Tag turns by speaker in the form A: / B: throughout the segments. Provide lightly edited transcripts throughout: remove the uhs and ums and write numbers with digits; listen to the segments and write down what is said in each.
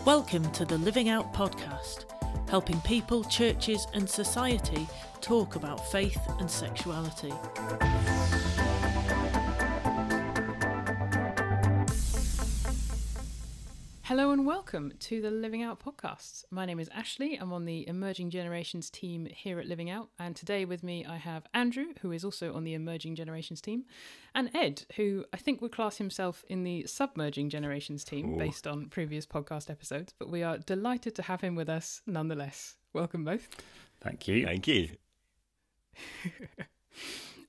A: Welcome to the Living Out podcast, helping people, churches and society talk about faith and sexuality.
B: Hello and welcome to the Living Out podcast. My name is Ashley. I'm on the Emerging Generations team here at Living Out. And today with me I have Andrew, who is also on the Emerging Generations team, and Ed, who I think would class himself in the Submerging Generations team based on previous podcast episodes. But we are delighted to have him with us nonetheless. Welcome both.
C: Thank you.
D: Thank you.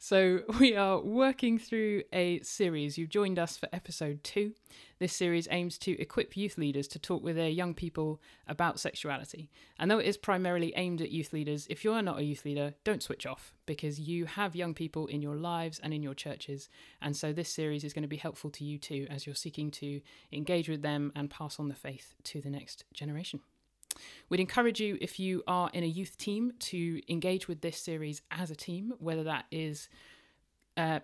B: So we are working through a series. You've joined us for episode 2. This series aims to equip youth leaders to talk with their young people about sexuality. And though it is primarily aimed at youth leaders, if you're not a youth leader, don't switch off, because you have young people in your lives and in your churches. And so this series is going to be helpful to you too, as you're seeking to engage with them and pass on the faith to the next generation. We'd encourage you, if you are in a youth team, to engage with this series as a team, whether that is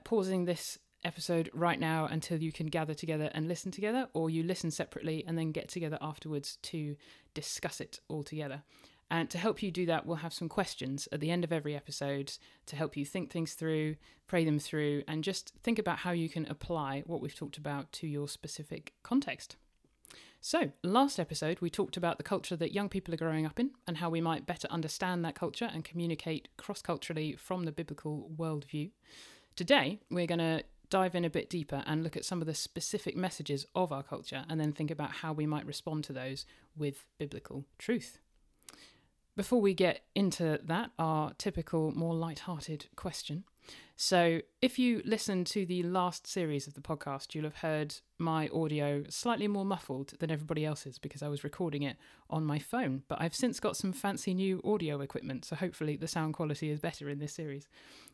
B: pausing this episode right now until you can gather together and listen together, or you listen separately and then get together afterwards to discuss it all together. And to help you do that, we'll have some questions at the end of every episode to help you think things through, pray them through, and just think about how you can apply what we've talked about to your specific context. So, last episode, we talked about the culture that young people are growing up in and how we might better understand that culture and communicate cross-culturally from the biblical worldview. Today, we're going to dive in a bit deeper and look at some of the specific messages of our culture and then think about how we might respond to those with biblical truth. Before we get into that, our typical, more light-hearted question. So if you listen to the last series of the podcast, you'll have heard my audio slightly more muffled than everybody else's because I was recording it on my phone. But I've since got some fancy new audio equipment, so hopefully the sound quality is better in this series.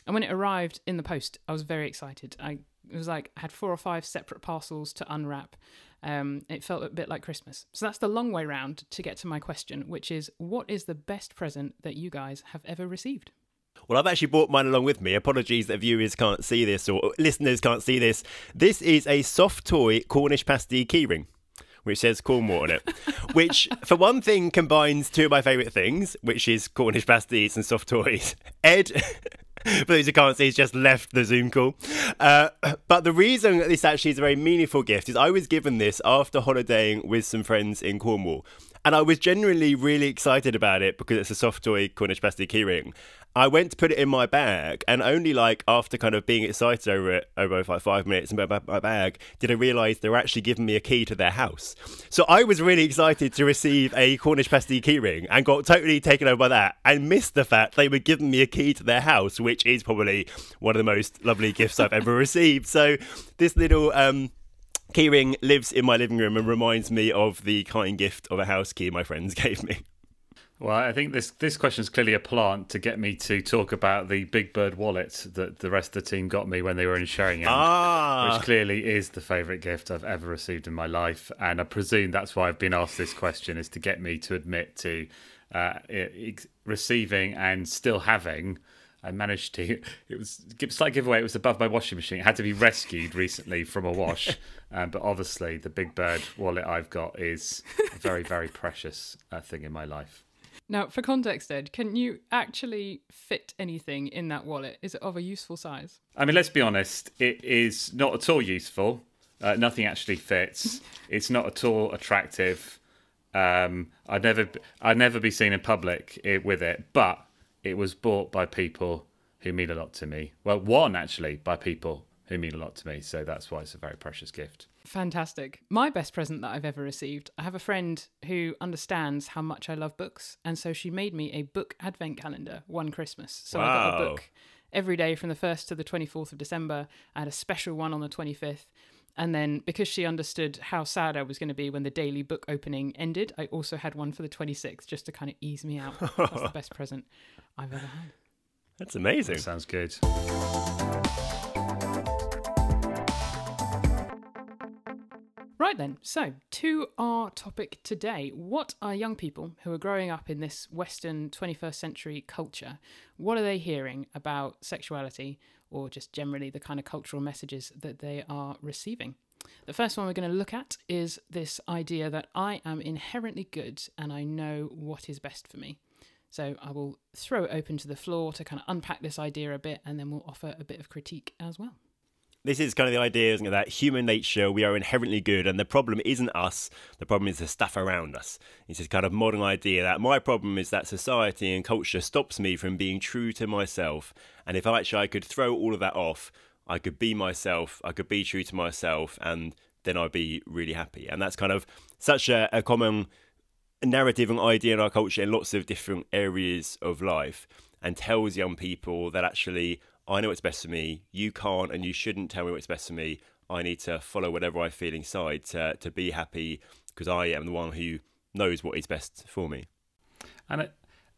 B: And when it arrived in the post, I was very excited. It was like I had 4 or 5 separate parcels to unwrap. It felt a bit like Christmas. So that's the long way round to get to my question, which is, what is the best present that you guys have ever received?
D: Well, I've actually brought mine along with me. Apologies that viewers can't see this or listeners can't see this. This is a soft toy Cornish pasty keyring, which says Cornwall on it, which for one thing combines 2 of my favourite things, which is Cornish pasties and soft toys. Ed, for those who can't see, has just left the Zoom call. But the reason that this actually is a very meaningful gift is I was given this after holidaying with some friends in Cornwall. And I was genuinely really excited about it because it's a soft toy Cornish pasty keyring. I went to put it in my bag, and only after kind of being excited over it over like 5 minutes and about my bag, did I realise they were actually giving me a key to their house. So I was really excited to receive a Cornish pasty keyring and got totally taken over by that and missed the fact they were giving me a key to their house, which is probably one of the most lovely gifts I've ever received. So this little keyring lives in my living room and reminds me of the kind gift of a house key my friends gave me.
C: Well, I think this question is clearly a plant to get me to talk about the Big Bird wallet that the rest of the team got me when they were in Sheringham, which clearly is the favourite gift I've ever received in my life. And I presume that's why I've been asked this question, is to get me to admit to receiving and still having. I managed to. It was a slight giveaway. It was above my washing machine. It had to be rescued recently from a wash. But obviously, the Big Bird wallet I've got is a very, very precious thing in my life.
B: Now, for context, Ed, can you actually fit anything in that wallet? Is it of a useful size?
C: I mean, let's be honest. It is not at all useful. Nothing actually fits. It's not at all attractive. I'd never be seen in public with it. But it was bought by people who mean a lot to me. Well, one actually by people who mean a lot to me. So that's why it's a very precious gift.
B: Fantastic. My best present that I've ever received, I have a friend who understands how much I love books. And so she made me a book advent calendar one Christmas. So I got a book every day from the 1st to the 24th of December. I had a special one on the 25th. And then because she understood how sad I was going to be when the daily book opening ended, I also had one for the 26th just to kind of ease me out. That's the best present I've ever had.
D: That's amazing.
C: That sounds good.
B: Right, Right then, so to our topic today. What are young people who are growing up in this Western 21st century culture, what are they hearing about sexuality, or just generally the kind of cultural messages that they are receiving? The first one we're going to look at is this idea that I am inherently good and I know what is best for me. So I will throw it open to the floor to kind of unpack this idea a bit, and then we'll offer a bit of critique as well.
D: This is kind of the idea, isn't it, that human nature, we are inherently good, and the problem isn't us, the problem is the stuff around us. It's this kind of modern idea that my problem is that society and culture stops me from being true to myself, and if I could throw all of that off, I could be myself, I could be true to myself, and then I'd be really happy. And that's kind of such a common narrative and idea in our culture in lots of different areas of life, and tells young people that actually, I know what's best for me, you can't and you shouldn't tell me what's best for me. I need to follow whatever I feel inside to be happy, because I am the one who knows what is best for me.
C: And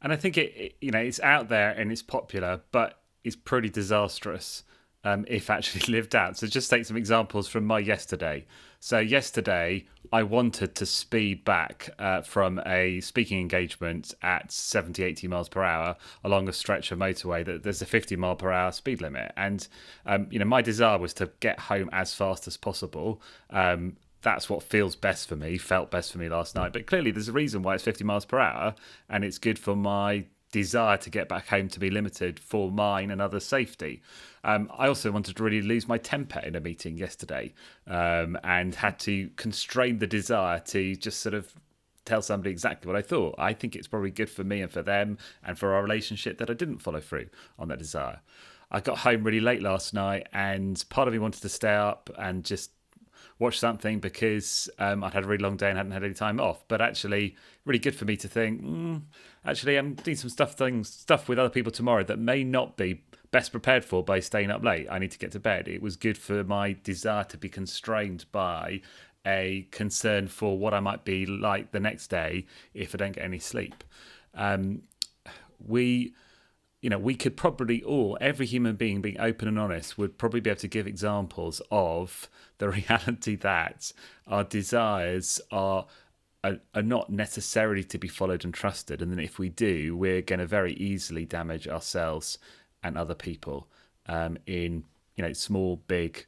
C: I think it's out there and it's popular, but it's pretty disastrous if actually lived out. So just take some examples from my yesterday. So yesterday, I wanted to speed back from a speaking engagement at 70, 80 miles per hour along a stretch of motorway that there's a 50 mile per hour speed limit. And, my desire was to get home as fast as possible. That's what felt best for me last night. But clearly there's a reason why it's 50 miles per hour, and it's good for my desire to get back home to be limited for mine and others' safety. I also wanted to really lose my temper in a meeting yesterday, and had to constrain the desire to just sort of tell somebody exactly what I thought. I think it's probably good for me and for them and for our relationship that I didn't follow through on that desire. I got home really late last night, and part of me wanted to stay up and just watch something because I'd had a really long day and hadn't had any time off. But actually, really good for me to think, actually, I'm doing some stuff with other people tomorrow that may not be best prepared for by staying up late. I need to get to bed. It was good for my desire to be constrained by a concern for what I might be like the next day if I don't get any sleep. We could probably every human being open and honest, would probably be able to give examples of the reality that our desires are not necessarily to be followed and trusted. And then if we do, we're going to very easily damage ourselves and other people in small, big,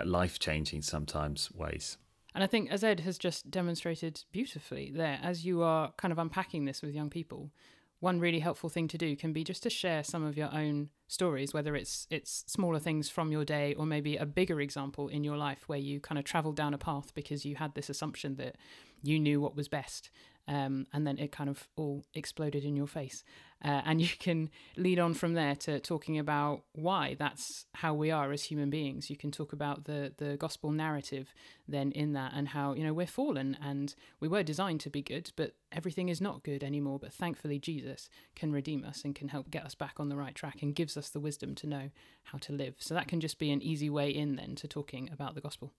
C: life-changing sometimes ways.
B: And I think, as Ed has just demonstrated beautifully there, as you are kind of unpacking this with young people, one really helpful thing to do can be just to share some of your own stories, whether it's smaller things from your day or maybe a bigger example in your life where you kind of traveled down a path because you had this assumption that you knew what was best. And then it kind of all exploded in your face. And you can lead on from there to talking about why that's how we are as human beings. You can talk about the gospel narrative then in that, and how, we're fallen and we were designed to be good, but everything is not good anymore. But thankfully, Jesus can redeem us and can help get us back on the right track and gives us the wisdom to know how to live. So that can just be an easy way in then to talking about the gospel.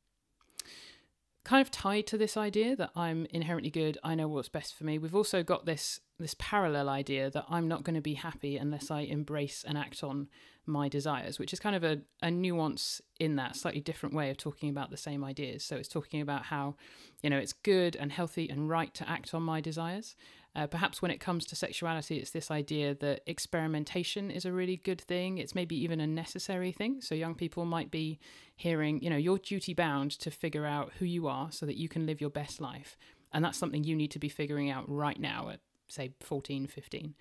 B: Kind of tied to this idea that I'm inherently good, I know what's best for me, we've also got this parallel idea that I'm not going to be happy unless I embrace and act on my desires, which is kind of a nuance in that, slightly different way of talking about the same ideas. So it's talking about how, it's good and healthy and right to act on my desires. Perhaps when it comes to sexuality, it's this idea that experimentation is a really good thing. It's maybe even a necessary thing. So young people might be hearing, you're duty bound to figure out who you are so that you can live your best life. And that's something you need to be figuring out right now at, say, 14, 15.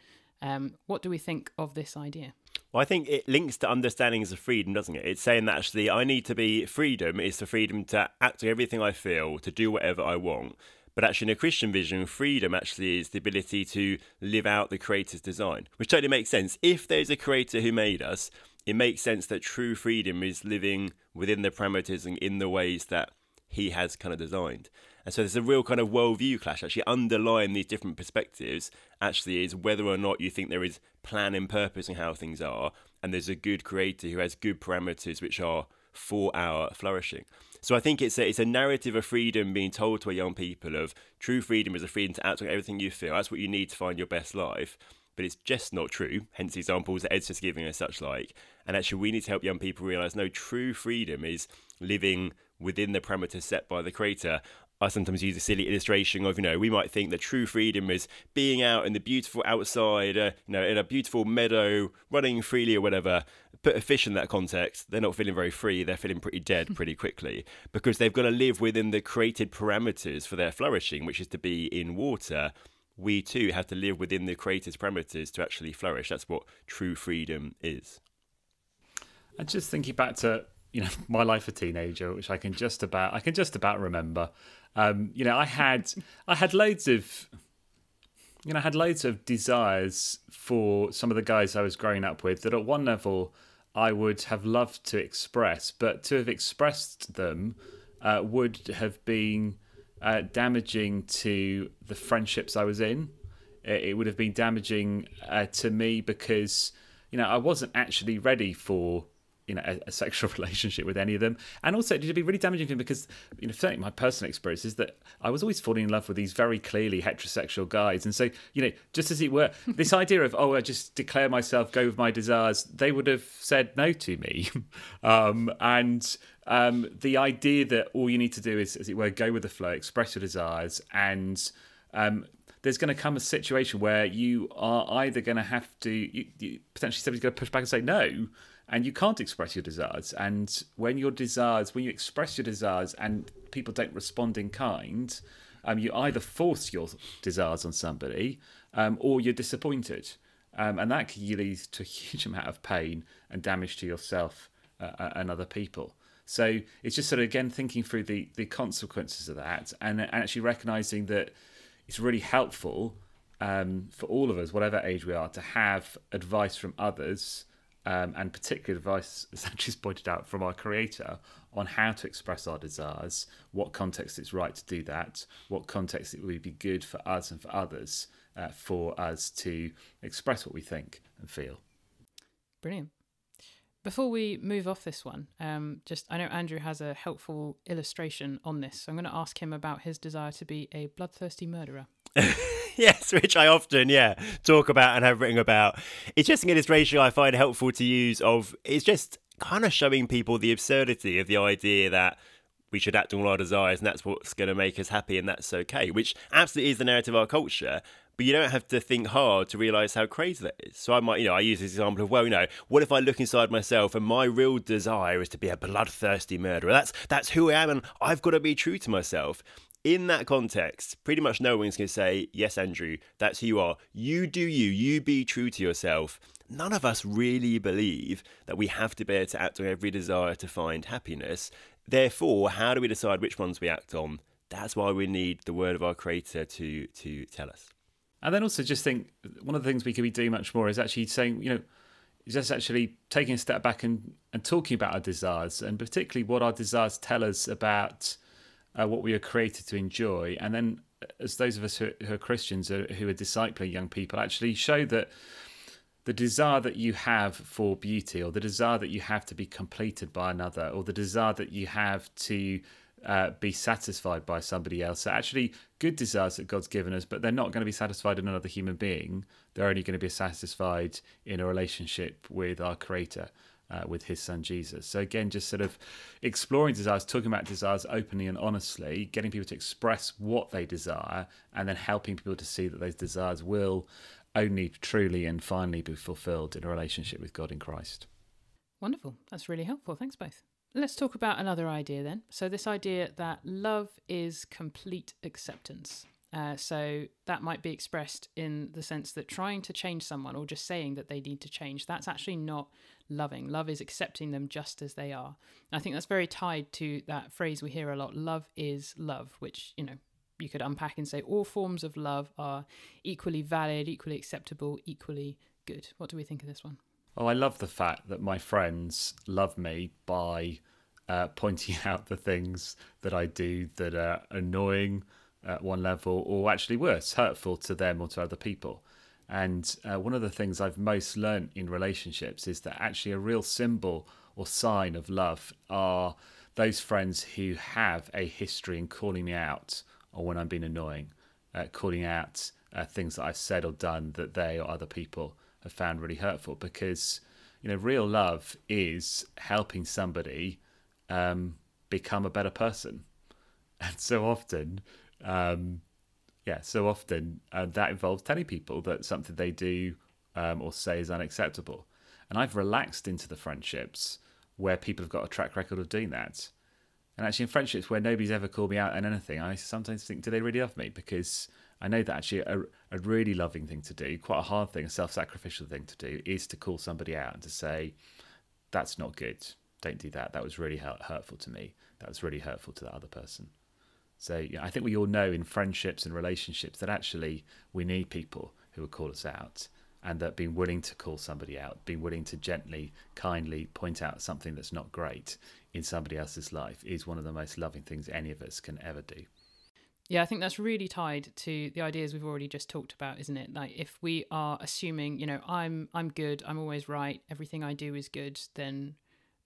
B: What do we think of this idea?
D: Well, I think it links to understandings of freedom, doesn't it? It's saying that actually I need to be, freedom is the freedom to act on everything I feel, to do whatever I want. But actually in a Christian vision, freedom actually is the ability to live out the Creator's design, which totally makes sense. If there's a Creator who made us, it makes sense that true freedom is living within the parameters and in the ways that he has kind of designed. And so there's a real kind of worldview clash. Actually underlying these different perspectives actually is whether or not you think there is plan and purpose in how things are, and there's a good Creator who has good parameters which are for our flourishing. So I think it's a narrative of freedom being told to our young people of true freedom is a freedom to act on everything you feel. That's what you need to find your best life. But it's just not true. Hence the examples that Ed's just giving us such like. And actually we need to help young people realise, no, true freedom is living within the parameters set by the Creator. I sometimes use a silly illustration of, we might think that true freedom is being out in the beautiful outside, in a beautiful meadow, running freely or whatever. Put a fish in that context, they're not feeling very free, they're feeling pretty dead pretty quickly, because they've got to live within the created parameters for their flourishing, which is to be in water. We too have to live within the created parameters to actually flourish. That's what true freedom is.
C: And just thinking back to my life as a teenager, which I can just about remember. I had loads of desires for some of the guys I was growing up with that at one level I would have loved to express, but to have expressed them would have been damaging to the friendships I was in. It would have been damaging to me because I wasn't actually ready for a sexual relationship with any of them. And also it would be really damaging for me because certainly my personal experience is that I was always falling in love with these very clearly heterosexual guys. And so, just as it were, this idea of, I just declare myself, go with my desires, they would have said no to me. The idea that all you need to do is, as it were, go with the flow, express your desires, and there's going to come a situation where you are either going to have to, potentially somebody's going to push back and say no, and you can't express your desires. And when you express your desires and people don't respond in kind, you either force your desires on somebody or you're disappointed. And that can lead to a huge amount of pain and damage to yourself and other people. So it's just sort of, again, thinking through the consequences of that and actually recognising that it's really helpful for all of us, whatever age we are, to have advice from others, and particular advice, as Andrew's pointed out, from our Creator on how to express our desires, what context it's right to do that, what context it would be good for us and for others for us to express what we think and feel.
B: Brilliant. Before we move off this one, I know Andrew has a helpful illustration on this, so I'm going to ask him about his desire to be a bloodthirsty murderer.
D: Yes, which I often, talk about and have written about. It's just an illustration I find helpful to use of, it's just kind of showing people the absurdity of the idea that we should act on all our desires and that's what's going to make us happy and that's okay, which absolutely is the narrative of our culture. But you don't have to think hard to realise how crazy that is. So I might, I use this example of, what if I look inside myself and my real desire is to be a bloodthirsty murderer? That's who I am and I've got to be true to myself. In that context, pretty much no one's going to say, yes, Andrew, that's who you are. You do you be true to yourself. None of us really believe that we have to be able to act on every desire to find happiness. Therefore, how do we decide which ones we act on? That's why we need the word of our Creator to tell us.
C: And then also just think, one of the things we could be doing much more is actually saying, just actually taking a step back and talking about our desires, and particularly what our desires tell us about what we are created to enjoy. And then as those of us who are Christians, who are discipling young people, actually show that the desire that you have for beauty, or the desire that you have to be completed by another, or the desire that you have to be satisfied by somebody else, are actually good desires that God's given us, but they're not going to be satisfied in another human being. They're only going to be satisfied in a relationship with our Creator, with his son Jesus. So again, just sort of exploring desires, talking about desires openly and honestly, getting people to express what they desire, and then helping people to see that those desires will only truly and finally be fulfilled in a relationship with God in Christ.
B: Wonderful. That's really helpful. Thanks both. Let's talk about another idea then. So this idea that love is complete acceptance. So that might be expressed in the sense that trying to change someone or just saying that they need to change, that's actually not loving. Love is accepting them just as they are. And I think that's very tied to that phrase we hear a lot, love is love, which, you could unpack and say all forms of love are equally valid, equally acceptable, equally good. What do we think of this one?
C: Oh, I love the fact that my friends love me by pointing out the things that I do that are annoying at one level, or actually worse, hurtful to them or to other people. And one of the things I've most learned in relationships is that actually a real symbol or sign of love are those friends who have a history in calling me out or when I'm being annoying, calling out things that I've said or done that they or other people have found really hurtful. Because, real love is helping somebody become a better person. And so often, that involves telling people that something they do or say is unacceptable. And I've relaxed into the friendships where people have got a track record of doing that. And actually in friendships where nobody's ever called me out on anything, I sometimes think, do they really love me? Because I know that actually a really loving thing to do, quite a hard thing, a self-sacrificial thing to do, is to call somebody out and to say, that's not good. Don't do that. That was really hurtful to me. That was really hurtful to that other person. So I think we all know in friendships and relationships that actually we need people who will call us out, and that being willing to call somebody out, being willing to gently, kindly point out something that's not great in somebody else's life is one of the most loving things any of us can ever do.
B: Yeah, I think that's really tied to the ideas we've already just talked about, isn't it? Like if we are assuming, I'm good, I'm always right, everything I do is good, then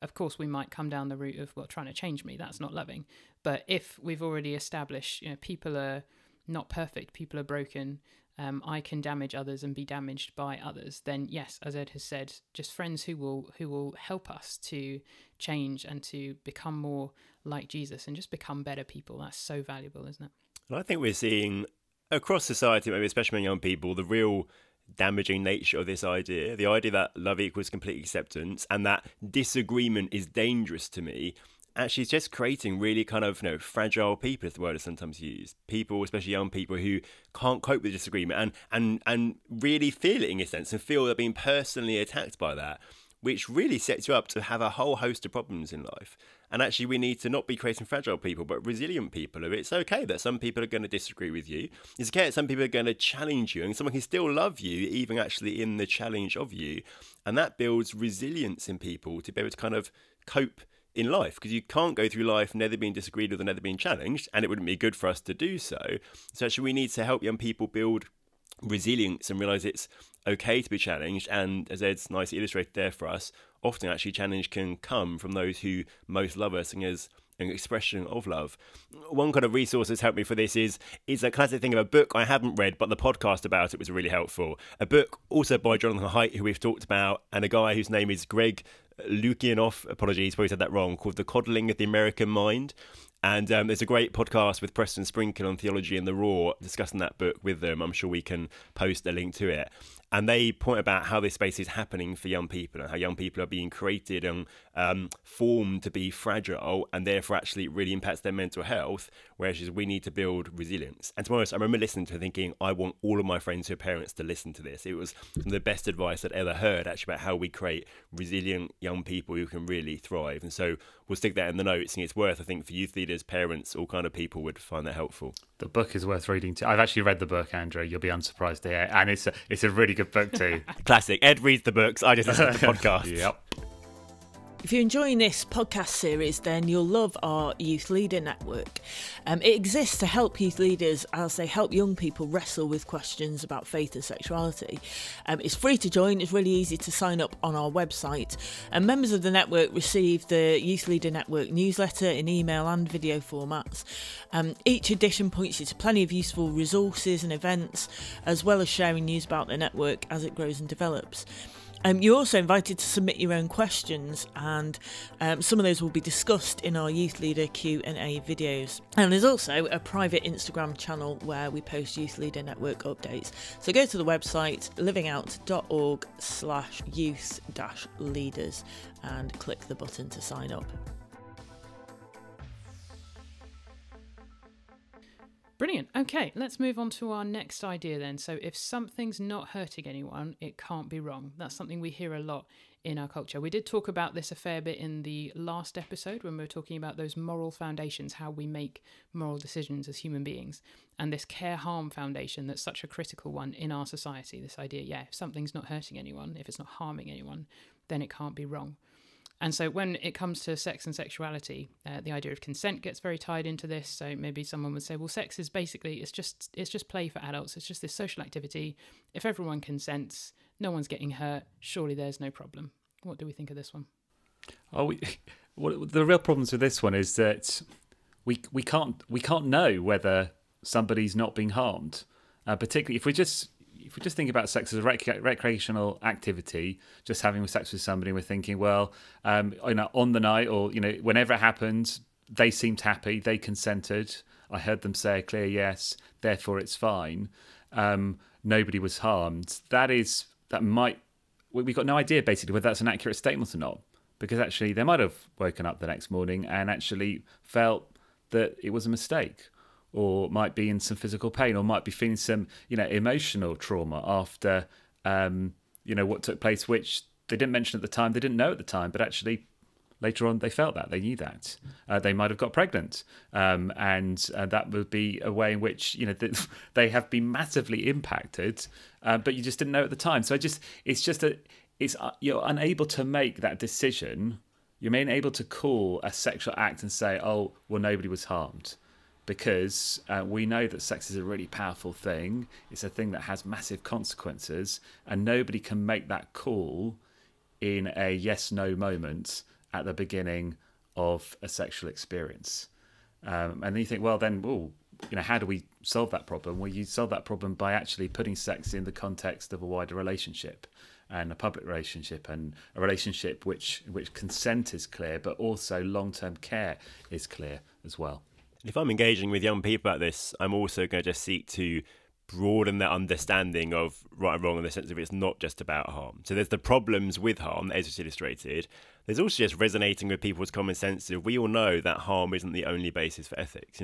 B: of course we might come down the route of, trying to change me. That's not loving. But if we've already established, people are not perfect, people are broken, I can damage others and be damaged by others, then yes, as Ed has said, just friends who will help us to change and to become more like Jesus and just become better people. That's so valuable, isn't it?
D: And I think we're seeing across society, maybe especially among young people, the real damaging nature of this idea, the idea that love equals complete acceptance and that disagreement is dangerous to me. Actually, it's just creating really kind of, fragile people, is the word is sometimes used. People, especially young people, who can't cope with disagreement and really feel it in a sense and feel they're being personally attacked by that, which really sets you up to have a whole host of problems in life. And actually, we need to not be creating fragile people, but resilient people. It's okay that some people are going to disagree with you. It's okay that some people are going to challenge you, and someone can still love you, even actually in the challenge of you. And that builds resilience in people to be able to kind of cope in life, because you can't go through life neither being disagreed with or neither being challenged, and it wouldn't be good for us to do so. So actually we need to help young people build resilience and realise it's okay to be challenged, and as Ed's nicely illustrated there for us, often actually challenge can come from those who most love us and as an expression of love. One kind of resource that's helped me for this is a classic thing of a book I haven't read, but the podcast about it was really helpful. A book also by Jonathan Haidt, who we've talked about, and a guy whose name is Greg Lukianoff, apologies, probably said that wrong, called The Coddling of the American Mind. And there's a great podcast with Preston Sprinkle on Theology in the Raw discussing that book with them. I'm sure we can post a link to it. And they point about how this space is happening for young people and how young people are being created and formed to be fragile, and therefore actually it really impacts their mental health, whereas we need to build resilience. And to be honest, I remember listening to it thinking, I want all of my friends who are parents to listen to this. It was some of the best advice I'd ever heard actually about how we create resilient young people who can really thrive. And so we'll stick that in the notes, and it's worth, I think, for youth leaders, parents, all kind of people would find that helpful.
C: The book is worth reading too. I've actually read the book, Andrew. You'll be unsurprised to hear. And it's a really good book too.
D: Classic. Ed reads the books. I just listen to the podcast.
C: Yep.
A: If you're enjoying this podcast series, then you'll love our Youth Leader Network. It exists to help youth leaders as they help young people wrestle with questions about faith and sexuality. It's free to join, it's really easy to sign up on our website. And members of the network receive the Youth Leader Network newsletter in email and video formats. Each edition points you to plenty of useful resources and events, as well as sharing news about the network as it grows and develops. You're also invited to submit your own questions, and some of those will be discussed in our Youth Leader Q&A videos. And there's also a private Instagram channel where we post Youth Leader Network updates. So go to the website livingout.org/youth-leaders and click the button to sign up.
B: Brilliant. Okay, let's move on to our next idea then. So if something's not hurting anyone, it can't be wrong. That's something we hear a lot in our culture. We did talk about this a fair bit in the last episode when we were talking about those moral foundations, how we make moral decisions as human beings, and this care-harm foundation that's such a critical one in our society. This idea, if something's not hurting anyone, if it's not harming anyone, then it can't be wrong. And so when it comes to sex and sexuality, the idea of consent gets very tied into this. So maybe someone would say, well, sex is basically, it's just play for adults. It's just this social activity. If everyone consents, no one's getting hurt, surely there's no problem. What do we think of this one?
C: The real problems with this one is that we can't know whether somebody's not being harmed, particularly if we just think about sex as a recreational activity, just having sex with somebody, we're thinking, well, on the night or, whenever it happens, they seemed happy, they consented. I heard them say a clear yes, therefore it's fine. Nobody was harmed. We've got no idea basically whether that's an accurate statement or not, because actually they might have woken up the next morning and actually felt that it was a mistake, or might be in some physical pain, or might be feeling some, emotional trauma after, what took place, which they didn't mention at the time, they didn't know at the time, but actually later on they felt that, they knew that. They might have got pregnant, and that would be a way in which, they have been massively impacted, but you just didn't know at the time. So you're unable to make that decision. You're unable to call a sexual act and say, oh, well, nobody was harmed. Because we know that sex is a really powerful thing. It's a thing that has massive consequences, and nobody can make that call in a yes-no moment at the beginning of a sexual experience. And then you think, well, then, how do we solve that problem? Well, you solve that problem by actually putting sex in the context of a wider relationship, and a public relationship, and a relationship which consent is clear, but also long-term care is clear as well.
D: If I'm engaging with young people about this, I'm also going to just seek to broaden their understanding of right and wrong, in the sense of it's not just about harm. So there's the problems with harm, as it's illustrated. There's also just resonating with people's common sense of, we all know that harm isn't the only basis for ethics.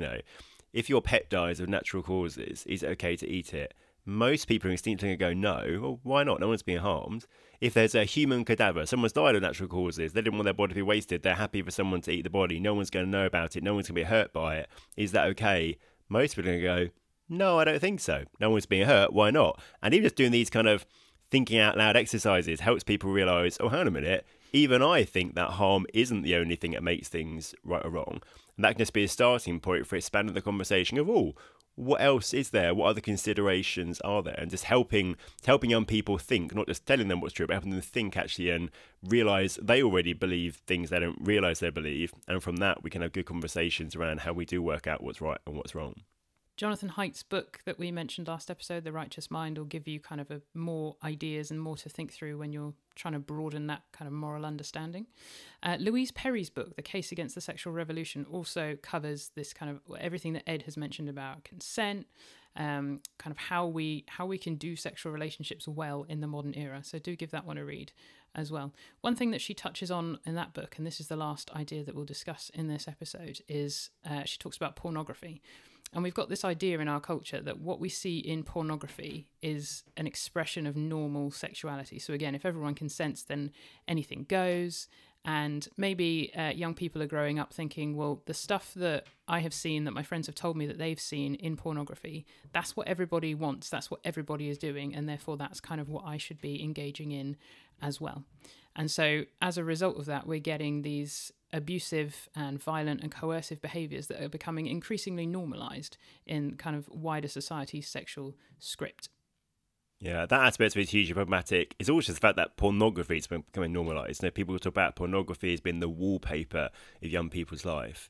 D: If your pet dies of natural causes, is it okay to eat it? Most people are instinctively going to go, no. Well, why not? No one's being harmed. If there's a human cadaver, someone's died of natural causes, they didn't want their body to be wasted, they're happy for someone to eat the body, no one's going to know about it, no one's going to be hurt by it. Is that okay? Most people are going to go, no, I don't think so. No one's being hurt, why not? And even just doing these kind of thinking out loud exercises helps people realise, oh, hang on a minute, even I think that harm isn't the only thing that makes things right or wrong. And that can just be a starting point for expanding the conversation of, what else is there? What other considerations are there? And just helping young people think, not just telling them what's true, but helping them think actually and realise they already believe things they don't realise they believe. And from that, we can have good conversations around how we do work out what's right and what's wrong.
B: Jonathan Haidt's book that we mentioned last episode, The Righteous Mind, will give you kind of more ideas and more to think through when you're trying to broaden that kind of moral understanding. Louise Perry's book, The Case Against the Sexual Revolution, also covers this kind of everything that Ed has mentioned about consent, kind of how we can do sexual relationships well in the modern era. So do give that one a read as well. One thing that she touches on in that book, and this is the last idea that we'll discuss in this episode, is she talks about pornography. And we've got this idea in our culture that what we see in pornography is an expression of normal sexuality. So again, if everyone consents, then anything goes. And maybe young people are growing up thinking, well, the stuff that I have seen, that my friends have told me that they've seen in pornography, that's what everybody wants, that's what everybody is doing, and therefore that's kind of what I should be engaging in as well. And so as a result of that, we're getting these abusive and violent and coercive behaviours that are becoming increasingly normalised in kind of wider society's sexual script.
D: Yeah, that aspect of it is hugely problematic. It's also the fact that pornography is becoming normalised. People talk about pornography as being the wallpaper of young people's life.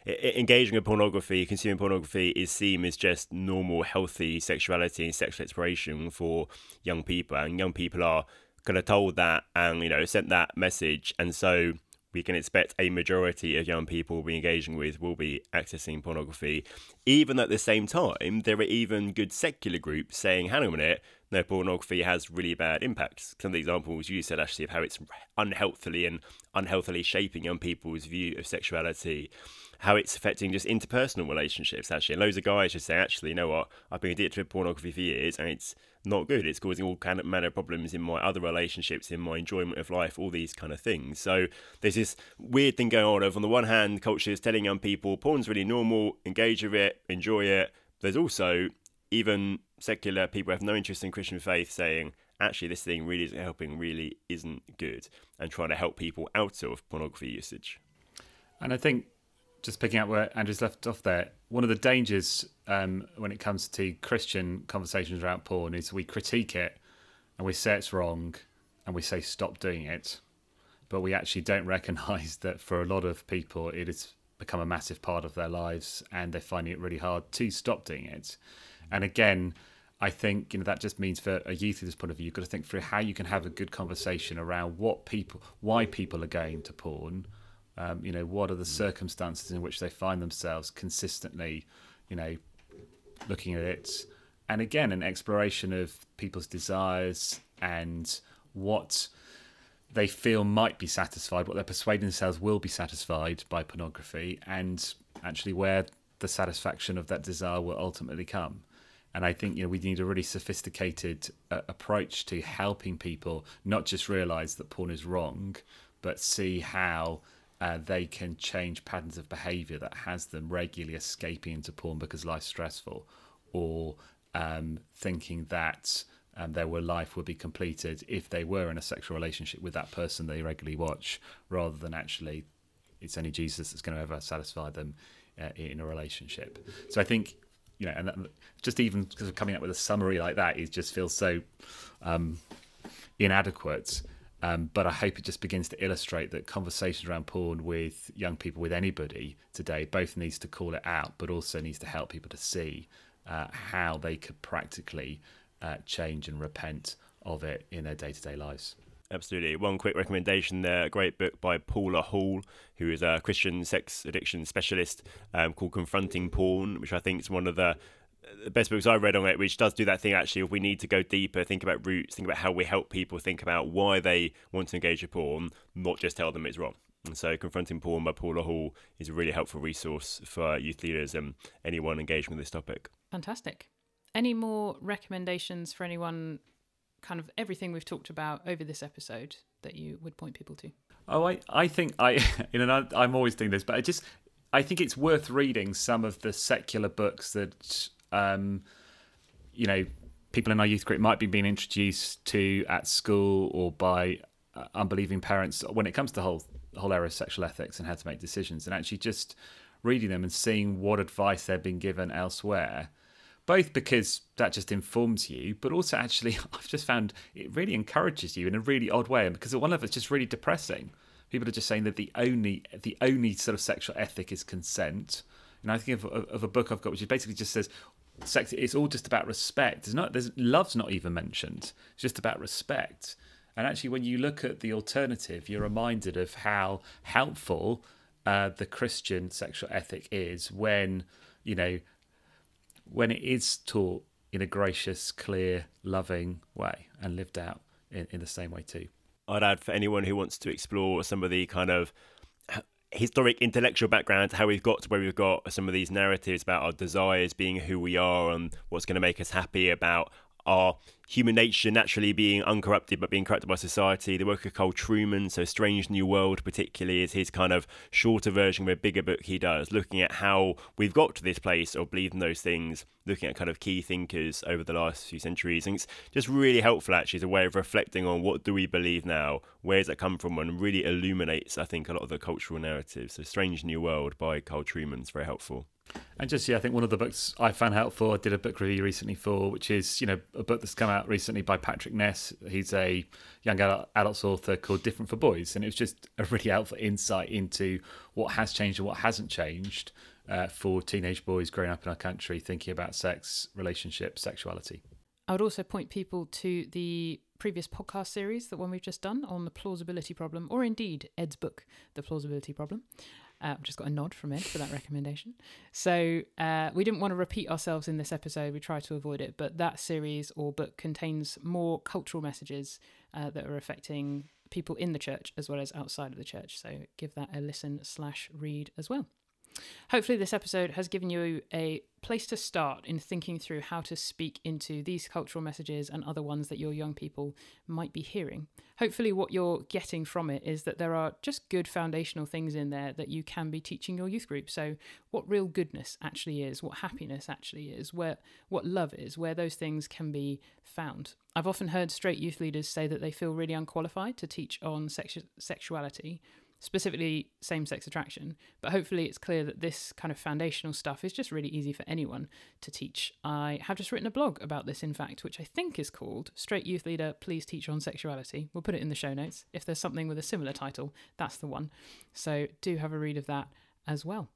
D: Engaging with pornography, consuming pornography is seen as just normal, healthy sexuality and sexual exploration for young people. And young people are kind of told that and, sent that message. And so we can expect a majority of young people we'll be engaging with will be accessing pornography, even at the same time, there are even good secular groups saying, hang on a minute, no, pornography has really bad impacts. Some of the examples you said, actually, of how it's unhealthily shaping young people's view of sexuality, how it's affecting just interpersonal relationships, actually. And loads of guys just say, actually, you know what, I've been addicted to pornography for years and it's not good. It's causing all kind of manner of problems in my other relationships, in my enjoyment of life, all these kind of things. So there's this weird thing going on of, on the one hand, culture is telling young people porn's really normal, engage with it, enjoy it. There's also even secular people who have no interest in Christian faith saying, actually, this thing really isn't helping, really isn't good, and trying to help people out of pornography usage.
C: And I think, just picking up where Andrew's left off there, one of the dangers when it comes to Christian conversations around porn is we critique it and we say it's wrong and we say stop doing it, but we actually don't recognise that for a lot of people it has become a massive part of their lives and they're finding it really hard to stop doing it. And again, I think that just means for a youth leader's point of view, you've got to think through how you can have a good conversation around why people are going to porn, What are the circumstances in which they find themselves consistently, looking at it. And again, an exploration of people's desires and what they feel might be satisfied, what they're persuading themselves will be satisfied by pornography, and actually where the satisfaction of that desire will ultimately come. And I think we need a really sophisticated approach to helping people not just realise that porn is wrong, but see how they can change patterns of behaviour that has them regularly escaping into porn because life's stressful, or thinking that their life would be completed if they were in a sexual relationship with that person they regularly watch, rather than actually it's only Jesus that's going to ever satisfy them in a relationship. So I think, and that, just even because of coming up with a summary like that, it just feels so inadequate. But I hope it just begins to illustrate that conversations around porn with young people, with anybody today, both needs to call it out, but also needs to help people to see how they could practically change and repent of it in their day-to-day lives.
D: Absolutely. One quick recommendation there, a great book by Paula Hall, who is a Christian sex addiction specialist, called Confronting Porn, which I think is one of the best books I've read on it, which does do that thing actually if we need to go deeper, think about roots, think about how we help people think about why they want to engage with porn, not just tell them it's wrong. And so Confronting Porn by Paula Hall is a really helpful resource for youth leaders and anyone engaged with this topic.
B: Fantastic. Any more recommendations for anyone, kind of everything we've talked about over this episode, that you would point people to?
C: Oh, I think I'm always doing this, but I think it's worth reading some of the secular books that people in our youth group might be being introduced to at school or by unbelieving parents when it comes to the whole area of sexual ethics and how to make decisions, and actually just reading them and seeing what advice they've been given elsewhere. Both because that just informs you, but also actually I've just found it really encourages you in a really odd way. And because one of it's just really depressing. People are just saying that the only sort of sexual ethic is consent. And I think of a book I've got which basically just says sex. It's all just about respect. Love's not even mentioned. It's just about respect. And actually, when you look at the alternative, you're reminded of how helpful the Christian sexual ethic is when it is taught in a gracious, clear, loving way and lived out in the same way too.
D: I'd add, for anyone who wants to explore some of the kind of historic intellectual background, how we've got to where we've got, some of these narratives about our desires being who we are and what's going to make us happy, about our human nature naturally being uncorrupted but being corrupted by society. The work of Carl Trueman, so Strange New World particularly, is his kind of shorter version of a bigger book he does, looking at how we've got to this place of believing those things, looking at kind of key thinkers over the last few centuries. And it's just really helpful actually as a way of reflecting on what do we believe now, where does that come from, and really illuminates, I think, a lot of the cultural narratives. So Strange New World by Carl Trueman is very helpful.
C: And just, I think one of the books I found helpful, I did a book review recently for, which is, a book that's come out recently by Patrick Ness. He's a young adults author called Different for Boys. And it was just a really helpful insight into what has changed and what hasn't changed for teenage boys growing up in our country, thinking about sex, relationships, sexuality. I
B: would also point people to the previous podcast series, the one we've just done on the plausibility problem, or indeed Ed's book, The Plausibility Problem. I've just got a nod from Ed for that recommendation. So we didn't want to repeat ourselves in this episode. We tried to avoid it. But that series or book contains more cultural messages that are affecting people in the church as well as outside of the church. So give that a listen/read as well. Hopefully this episode has given you a place to start in thinking through how to speak into these cultural messages and other ones that your young people might be hearing. Hopefully what you're getting from it is that there are just good foundational things in there that you can be teaching your youth group. So what real goodness actually is, what happiness actually is, what love is, where those things can be found. I've often heard straight youth leaders say that they feel really unqualified to teach on sexuality, specifically same-sex attraction, but hopefully it's clear that this kind of foundational stuff is just really easy for anyone to teach. I have just written a blog about this, in fact, which I think is called Straight Youth Leader, Please Teach on Sexuality. We'll put it in the show notes. If there's something with a similar title, that's the one. So do have a read of that as well.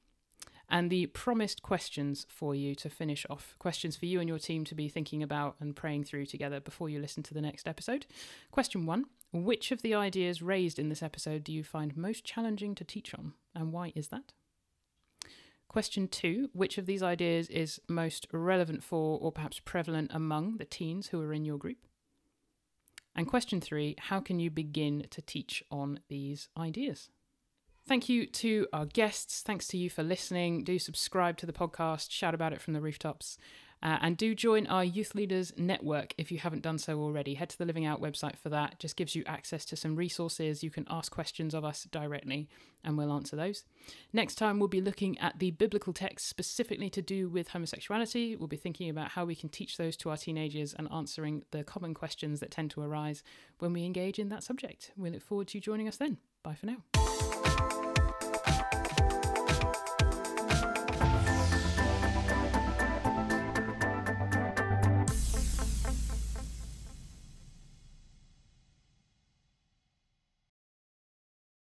B: and the promised questions for you to finish off. Questions for you and your team to be thinking about and praying through together before you listen to the next episode. Question 1. Which of the ideas raised in this episode do you find most challenging to teach on, and why is that? Question 2. Which of these ideas is most relevant for or perhaps prevalent among the teens who are in your group? And question 3. How can you begin to teach on these ideas? Thank you to our guests. Thanks to you for listening. Do subscribe to the podcast, shout about it from the rooftops, and do join our Youth Leaders Network if you haven't done so already. Head to the Living Out website for that. It just gives you access to some resources. You can ask questions of us directly and we'll answer those. Next time, we'll be looking at the biblical texts specifically to do with homosexuality. We'll be thinking about how we can teach those to our teenagers and answering the common questions that tend to arise when we engage in that subject. We look forward to you joining us then. Bye for now.